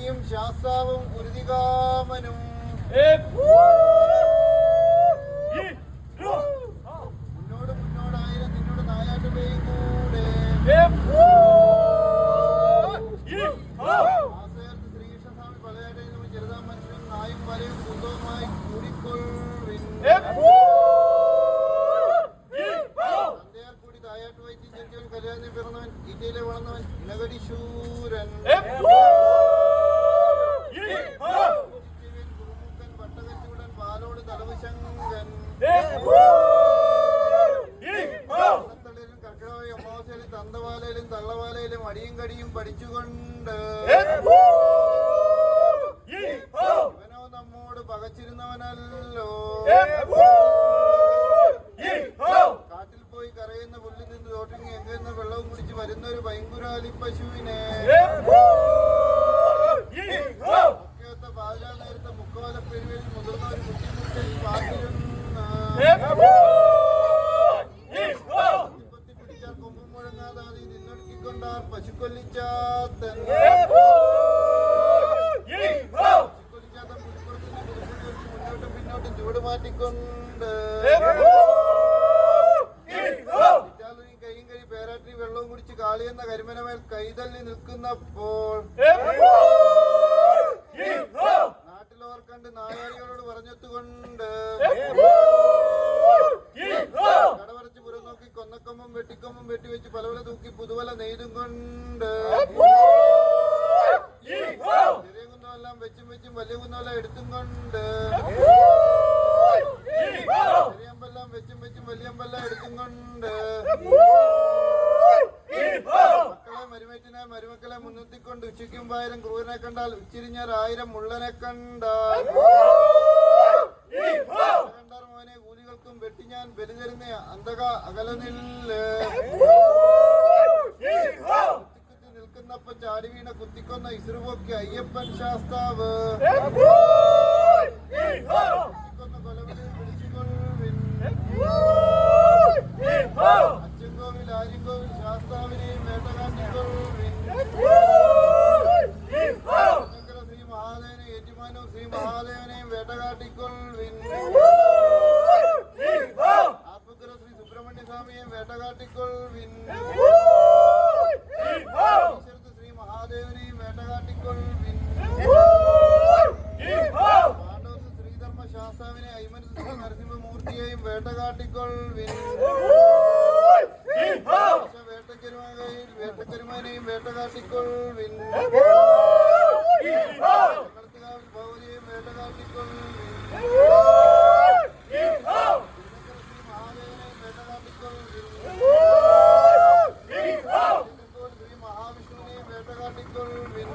നീയും ശാസ്താവും ഉരുതികാമനും മുന്നോടായിരം നിന്നോട് നായാട്ട് പേയും കൂടെ ശ്രീകൃഷ്ണസ്വാമി പലയാട്ടെ ചെറുതാം മനുഷ്യനും നായും വലയും കുന്തവുമായി കൂടിക്കൊള്ളിൻ തന്തയാർ കൂടി തായാട്ട് വൈദ്യം ജനിച്ചവൻ കല്യാണത്തിൽ പിറന്നവൻ ഇന്ത്യയിലെ വളർന്നവൻ ഇണകടിശൂരൻ കുറുമുക്കൻ വട്ടകച്ചൂടൻ പാലോട് തലവുശങ്കൻ കർക്കിടക അമാവാസ്യയിലും തന്തവാലയിലും തള്ളവാലയിലും അടിയും കടിയും പഠിച്ചുകൊണ്ട് ഇവനോ നമ്മോട് പകച്ചിരുന്നവനല്ലോ. കാട്ടിൽ പോയി കരയുന്ന പുല്ലിൽ നിന്ന് തോട്ടിങ്ങി എങ്ങുന്ന വെള്ളവും കുടിച്ച് വരുന്നൊരു ഭയങ്കുരാലി പശുവിനെ ഒക്കെയൊത്ത പാലാ നേരത്തെ മുക്കോല പെരുവിൽ മുതിർന്ന ഒരു കുട്ടിമുട്ടൽ പാത്തിരുന്ന പിടിച്ചാൽ കൊമ്പും മുഴങ്ങാതാതി നിന്നൊടുക്കിക്കൊണ്ടാർ പശുക്കൊല്ലിച്ചാത്തൻ മുന്നോട്ടും പിന്നോട്ടും ചൂട് മാറ്റിക്കൊണ്ട് കൈയും കഴി പേരാറ്റി വെള്ളവും കുടിച്ച് കാളിയെന്ന കരിമനമേൽ കൈതല്ലി നിൽക്കുന്നപ്പോൾ നാട്ടിലോർ കണ്ട് നായാളികളോട് പറഞ്ഞെത്തുകൊണ്ട് കടവരച്ച് പുറം നോക്കി കൊന്നക്കൊമ്പും വെട്ടിക്കൊമ്പും വെട്ടിവെച്ച് പലവല തൂക്കി പുതുവല നെയ്തും കൊണ്ട് ചെറിയ കുന്നമെല്ലാം വെച്ചും വെച്ചും വലിയ കുന്നമെല്ലാം എടുത്തും കൊണ്ട് ചെറിയമ്പെല്ലാം വെച്ചും വെച്ചും വലിയമ്പെല്ലാം എടുത്തും കൊണ്ട് മക്കളെ മരുമേറ്റിനെ മരുമക്കളെ മുൻനിർത്തിക്കൊണ്ട് ഉച്ചയ്ക്കും പായിരം ക്രൂരനെ കണ്ടാൽ ഉച്ചിരിഞ്ഞാൽ 1000 മുള്ളനെ കണ്ടാൽ കണ്ടാർ മോനെ കൂലികൾക്കും വെട്ടി ഞാൻ ബലി തരുന്ന അന്തക അകലനില്ല് നിൽക്കുന്നപ്പം ചാടി വീണ കുത്തിക്കൊന്ന ഇസ്രുപൊക്കെ അയ്യപ്പൻ ശാസ്താവ് കുത്തിക്കൊന്ന കൊലവിളിൽ പിടിച്ചുകൊള്ളിൻ അച്ചൻകോവിൽ ആര്യൻകോവിൽ ശാസ്താവിനെയും വേട്ടകാട്ടിക്കൊള്ളിൻ ശ്രീ മഹാദേവനെ ഏറ്റുമാനവും ശ്രീ മഹാദേവനെയും വേട്ടകാട്ടിക്കൊള്ളിൻ ആപ്പുക്കര ശ്രീ സുബ്രഹ്മണ്യ സ്വാമിയെയും വേട്ടകാട്ടിക്കൊള്ളിൻ ശ്രീ മഹാദേവനെയും വേട്ടകാട്ടിക്കൊള്ളിൻ പാണ്ഡവസ് ശ്രീധർമ്മ ശാസ്താവിനെ ഐമനസ് നരസിംഹമൂർത്തിയെയും വേട്ടകാട്ടിക്കൊള്ളിൻ വേട്ടക്കരുമാനെയും വേട്ടകാട്ടിക്കൊള്ളിൻ ഭഗവതിയെയും വേട്ടകാട്ടിക്കൊള്ളിൻ ശ്രീ മഹാദേവനെയും വേട്ടകാട്ടിക്കൊള്ളിൻ ശ്രീ മഹാവിഷ്ണുവിനെയും വേട്ടകാട്ടിക്കൊള്ളിൻ